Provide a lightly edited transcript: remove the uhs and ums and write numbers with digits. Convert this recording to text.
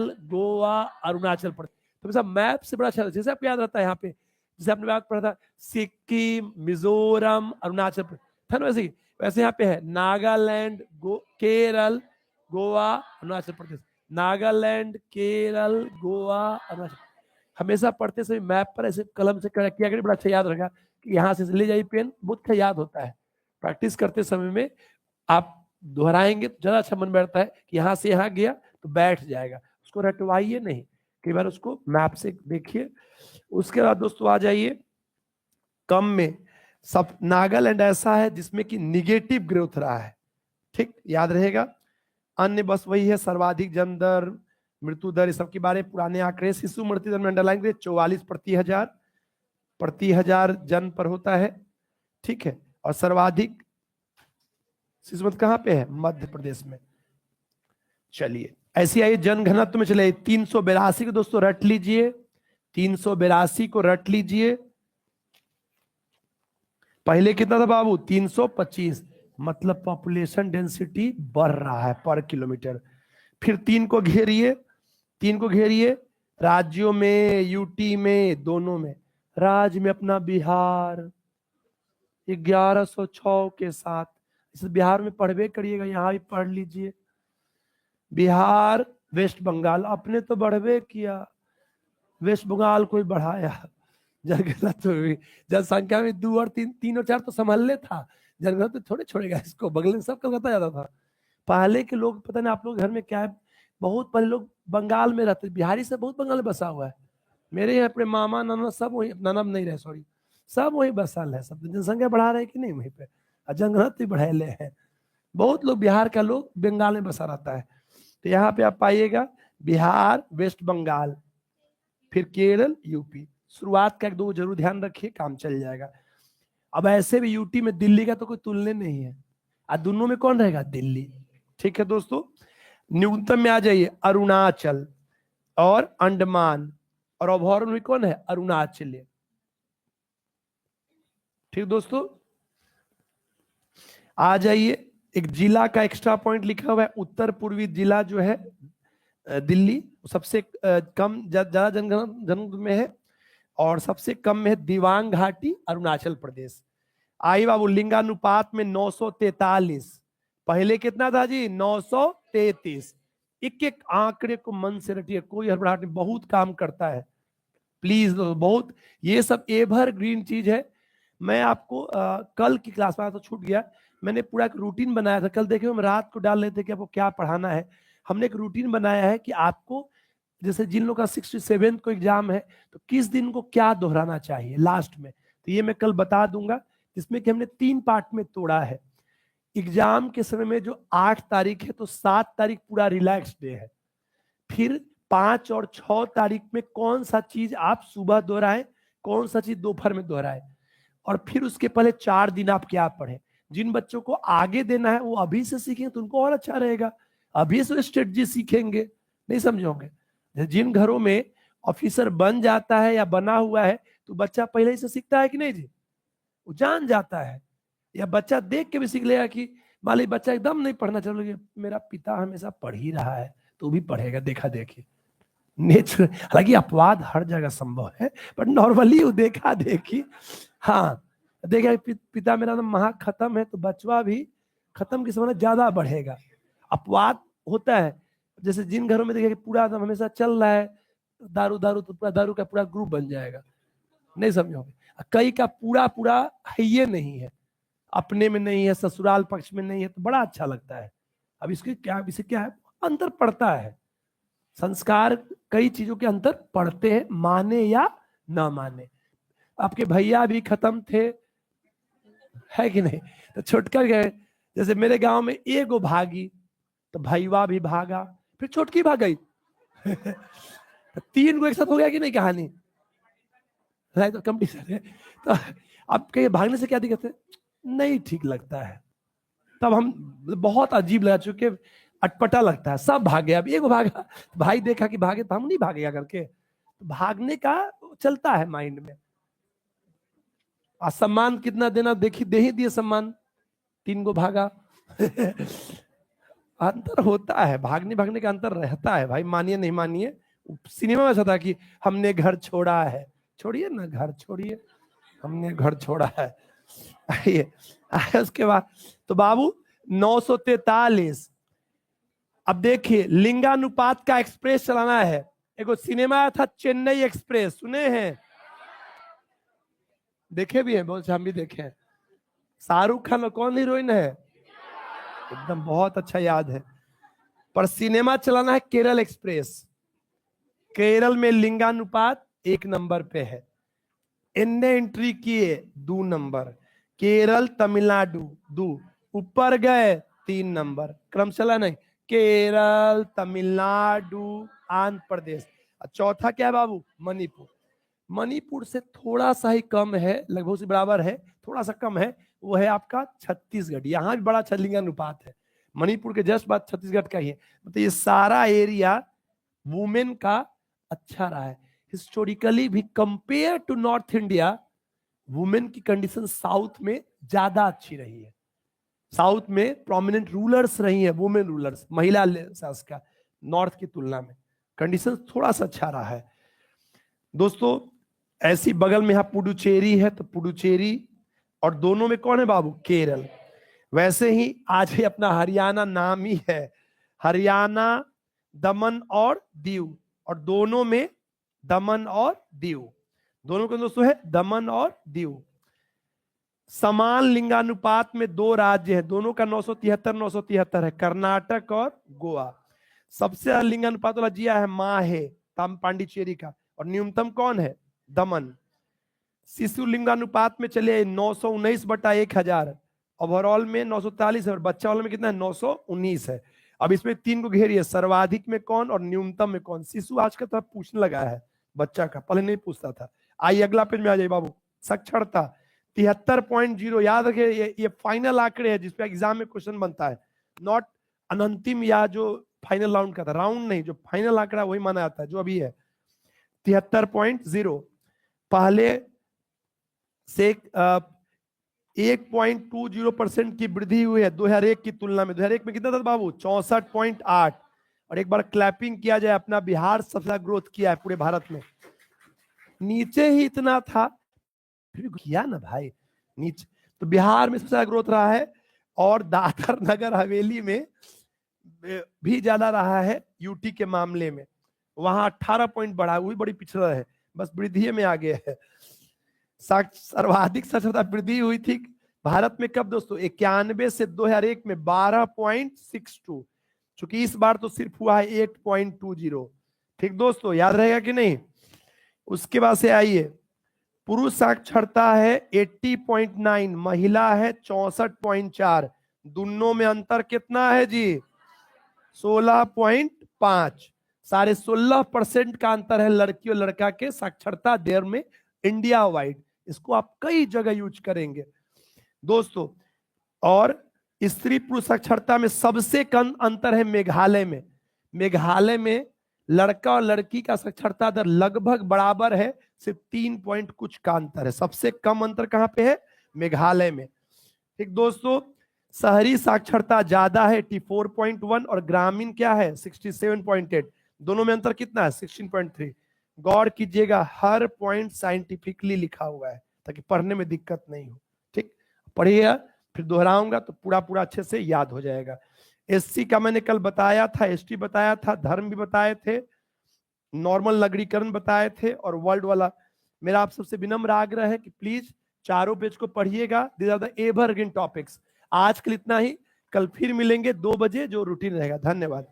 गोवा, अरुणाचल प्रदेश। तो सब मैप से बड़ा अच्छा, जैसे आपको याद रहता है यहाँ पे, जैसे आपने बात पढ़ा था सिक्किम, मिजोरम, अरुणाचल प्रदेश था ना, वैसे वैसे यहाँ पे है नागालैंड, केरल, गोवा, अरुणाचल प्रदेश। नागालैंड, केरल, गोवा, अरुणाचल। हमेशा पढ़ते समय मैप पर ऐसे कलम से किया करिए, बड़ा अच्छा याद रहेगा कि यहाँ से ले जाइए पेन, बहुत अच्छा याद होता है। प्रैक्टिस करते समय में आप दोहराएंगे तो ज्यादा अच्छा मन बैठता है कि यहाँ से यहाँ गया तो बैठ जाएगा, उसको रटवाइए नहीं, कई बार उसको मैप से देखिए। उसके बाद दोस्तों आ जाइए कम में, सब नागालैंड ऐसा है जिसमें कि निगेटिव ग्रोथ रहा है, ठीक याद रहेगा। अन्य बस वही है, सर्वाधिक जन्म दर, मृत्यु दर, इस सब के बारे में पुराने आंकड़े। शिशु मृत्यु दर में अंडरलाइन करिए 44 प्रति हजार जन्म पर होता है, ठीक है। और सर्वाधिक शिशु मृत्यु कहां पे है? मध्य प्रदेश में। चलिए ऐसी आइए जनघनत्व में चले 382 को दोस्तों रट लीजिए, 382 को रट लीजिए। पहले कितना था बाबू? 325, मतलब पॉपुलेशन डेंसिटी बढ़ रहा है पर किलोमीटर। फिर 3 को घेरिए, 3 को घेरिए, राज्यों में, यूटी में, दोनों में। राज्य में अपना बिहार 1106 के साथ, इस बिहार में पढ़वे करिएगा, यहाँ भी पढ़ लीजिए। बिहार, वेस्ट बंगाल अपने तो बढ़वे किया, वेस्ट बंगाल कोई बढ़ाया, जनगणना तो जनसंख्या में 2 और 3, 3 और 4 तो संभालने था, जनगणना तो थोड़े छोड़ेगा इसको, बगल में सब कलकत्ता जाता था। पहले के लोग, पता नहीं आप लोग घर में क्या है, बहुत पहले लोग बंगाल में रहते, बिहारी से बहुत बंगाल में बसा हुआ है। मेरे यहाँ अपने मामा नाना सब वही, नाना नहीं रहे सॉरी, सब वही बसल है, सब जनसंख्या बढ़ा रहे कि नहीं वहीं पे, जनगणना भी बढ़ा ले हैं। बहुत लोग बिहार का लोग बंगाल में बसा रहता है। तो यहाँ पे आप पाइएगा बिहार, वेस्ट बंगाल, फिर केरल, यूपी। शुरुआत का 1-2 जरूर ध्यान रखिए, काम चल जाएगा। अब ऐसे भी यूटी में दिल्ली का तो कोई तुलना नहीं है, और दोनों में कौन रहेगा? दिल्ली, ठीक है दोस्तों। न्यूनतम में आ जाइए अरुणाचल और अंडमान, और अभ्यारण्य में कौन है? अरुणाचल, ठीक दोस्तों। आ जाइए, एक जिला का एक्स्ट्रा पॉइंट लिखा हुआ है, उत्तर पूर्वी जिला जो है दिल्ली, सबसे कम ज्यादा जनगणना में है, और सबसे कम में है दिवांग घाटी, अरुणाचल प्रदेश। आई बाबू लिंगानुपात में 943, पहले कितना था जी? 933। एक एक आंकड़े को मन से रटिए, कोई हड़बड़ाहट नहीं, बहुत काम करता है प्लीज, बहुत, ये सब एवर ग्रीन चीज है। मैं आपको कल की क्लास में तो छूट गया, मैंने पूरा एक रूटीन बनाया था, कल देखे हम रात को डाल रहे थे कि आपको क्या पढ़ाना है। हमने एक रूटीन बनाया है कि आपको, जैसे जिन लोग का 67 को एग्जाम है, तो किस दिन को क्या दोहराना चाहिए लास्ट में, तो ये मैं कल बता दूंगा। इसमें कि हमने 3 पार्ट में तोड़ा है। एग्जाम के समय में जो 8 तारीख है, तो 7 तारीख पूरा रिलैक्स डे है। फिर 5 और 6 तारीख में कौन सा चीज आप सुबह दोहराएं, कौन सा चीज दोपहर में दोहराएं, और फिर उसके पहले 4 दिन आप क्या पढ़ें। जिन बच्चों को आगे देना है वो अभी से सीखेंगे तो उनको और अच्छा रहेगा, अभी से स्ट्रेटजी सीखेंगे, नहीं समझोगे। जिन घरों में ऑफिसर बन जाता है या बना हुआ है, तो बच्चा पहले ही से सीखता है कि नहीं जी, वो जान जाता है। या बच्चा देख के भी सीख लेगा कि मान ली बच्चा एकदम नहीं पढ़ना चाह, मेरा पिता हमेशा पढ़ ही रहा है तो भी पढ़ेगा, देखा देखी नेचर। हालांकि अपवाद हर जगह संभव है, बट नॉर्मली वो देखा देखी, हाँ देखा पिता मेरा नाम महा खत्म है, तो बचवा भी खत्म की समय ज्यादा बढ़ेगा। अपवाद होता है, जैसे जिन घरों में देखिए पूरा एकदम हमेशा चल रहा है दारू दारू, तो पूरा दारू का पूरा ग्रुप बन जाएगा, नहीं समझोगे। कई का पूरा पूरा है ये नहीं है, अपने में नहीं है, ससुराल पक्ष में नहीं है, तो बड़ा अच्छा लगता है। अब इसके क्या, इसे क्या है, अंतर पड़ता है, संस्कार कई चीजों के अंतर पड़ते हैं, माने या ना माने। आपके भैया भी खत्म थे, है कि नहीं, तो छोटका गए, जैसे मेरे गांव में एगो भागी, तो भैया भी भागा, फिर छोटकी भाग गई तो 3 गो एक साथ हो गया कि नहीं कहानी, तो कंपटीशन है। तो अब कहीं भागने से क्या दिक्कत है, नहीं ठीक लगता है, तब हम बहुत अजीब लगा, चुके अटपटा लगता है, सब भागे, अब एक भागा, भाई देखा कि भागे तो हम नहीं भागेगा करके, तो भागने का चलता है माइंड में। सम्मान कितना देना, देखी दे ही दिए सम्मान, 3 गो भागा अंतर होता है, भागने भागने का अंतर रहता है भाई, मानिए नहीं मानिए। सिनेमा में ऐसा था कि हमने घर छोड़ा है, छोड़िए ना घर, छोड़िए, हमने घर छोड़ा है। आइए उसके बाद तो बाबू 943। अब देखिए लिंगानुपात का एक्सप्रेस चलाना है। एक सिनेमा आया था चेन्नई एक्सप्रेस, सुने हैं? देखे भी हैं बहुत से, हम भी देखे हैं। शाहरुख खान और कौन हीरोइन है? एकदम बहुत अच्छा याद है। पर सिनेमा चलाना है केरल एक्सप्रेस। केरल में लिंगानुपात 1 नंबर पे है। इनने एंट्री किए 2 नंबर, केरल तमिलनाडु 2, ऊपर गए 3 नंबर, क्रम चला नहीं, केरल तमिलनाडु आंध्र प्रदेश। चौथा क्या है बाबू? मणिपुर। मणिपुर से थोड़ा सा ही कम है, लगभग से बराबर है, थोड़ा सा कम है, वो है आपका छत्तीसगढ़। यहाँ भी बड़ा लिंगानुपात है, मणिपुर के जस्ट बाद छत्तीसगढ़ का ही है। मतलब ये सारा एरिया वुमेन का अच्छा रहा है हिस्टोरिकली भी। Compare to North India, women की कंडीशन साउथ में ज्यादा अच्छी रही है। साउथ में प्रोमिनेंट रूलर्स रही है, वुमेन रूलर्स, महिला शासका, नॉर्थ की तुलना में कंडीशन थोड़ा सा अच्छा रहा है। दोस्तों ऐसी बगल में यहां पुडुचेरी है, तो पुडुचेरी, और दोनों में कौन है बाबू? केरल। वैसे ही आज ही अपना हरियाणा नाम ही है, हरियाणा, दमन और दीव, और दोनों में दमन और दीव, दोनों के दोस्तों है दमन और दीव। समान लिंगानुपात में 2 राज्य हैं, दोनों का 973 है, कर्नाटक और गोवा। सबसे ज्यादा लिंगानुपात वाला जिया है माहे पांडिचेरी का, और न्यूनतम कौन है? दमन। शिशु लिंगानुपात में चलिए 919/1000, ओवरऑल में 943 है, और बच्चा वाले में कितना है? 919 है। अब इसमें 3 को घेरिए, सर्वाधिक में कौन और न्यूनतम में कौन? शिशु आजकल तो पूछने लगा है बच्चा का, पहले नहीं पूछता था। आइए अगला पेज में आ जाइए बाबू। साक्षरता 73.0, याद रखिए ये फाइनल आंकड़े है जिसपे एग्जाम में क्वेश्चन बनता है, नॉट अनंतिम या जो फाइनल राउंड का था, राउंड नहीं, जो फाइनल आंकड़ा वही माना जाता है, जो अभी है 73.0। पहले से 1.20% की वृद्धि हुई है 2001 की तुलना में। 2001 में कितना था बाबू? 64.8। और एक बार क्लैपिंग किया जाए, अपना बिहार सबसे ज्यादा ग्रोथ किया है पूरे भारत में। नीचे ही इतना था, फिर किया ना भाई नीचे, तो बिहार में सबसे ज्यादा ग्रोथ रहा है, और दादर नगर हवेली में भी ज्यादा रहा है यूटी के मामले में। वहां 18 पॉइंट बढ़ा, वो भी बड़ी पिछड़ा है, बस वृद्धि में आगे है। सर्वाधिक साक्षरता वृद्धि हुई थी भारत में कब दोस्तों? 91 से 2001 में 12.62, चूंकि इस बार तो सिर्फ हुआ है 8.20। ठीक दोस्तों, याद रहेगा कि नहीं? उसके बाद से आइए, पुरुष साक्षरता है 80.9, महिला है 64.4, दोनों में अंतर कितना है जी? 16.5। 16.5% का अंतर है लड़की और लड़का के साक्षरता दर में इंडिया वाइड। इसको आप कई जगह यूज करेंगे दोस्तों। और स्त्री पुरुष साक्षरता में सबसे कम अंतर है मेघालय में। मेघालय में लड़का और लड़की का साक्षरता दर लगभग बराबर है, सिर्फ 3 पॉइंट कुछ का अंतर है। सबसे कम अंतर कहां पे है? मेघालय में। ठीक दोस्तों, शहरी साक्षरता ज्यादा है 84.1, और ग्रामीण क्या है? 67.8। दोनों में अंतर कितना है? 16.3। गौर कीजिएगा, हर पॉइंट साइंटिफिकली लिखा हुआ है ताकि पढ़ने में दिक्कत नहीं हो। ठीक, पढ़िएगा, फिर दोहराऊंगा तो पूरा पूरा अच्छे से याद हो जाएगा। एससी का मैंने कल बताया था, एसटी बताया था, धर्म भी बताए थे, नॉर्मल नगरीकरण बताए थे, और वर्ल्ड वाला। मेरा आप सबसे विनम्र आग्रह है कि प्लीज चारों पेज को पढ़िएगा, these are the evergreen topics. आज के लिए इतना ही, कल फिर मिलेंगे 2 बजे जो रूटीन रहेगा। धन्यवाद।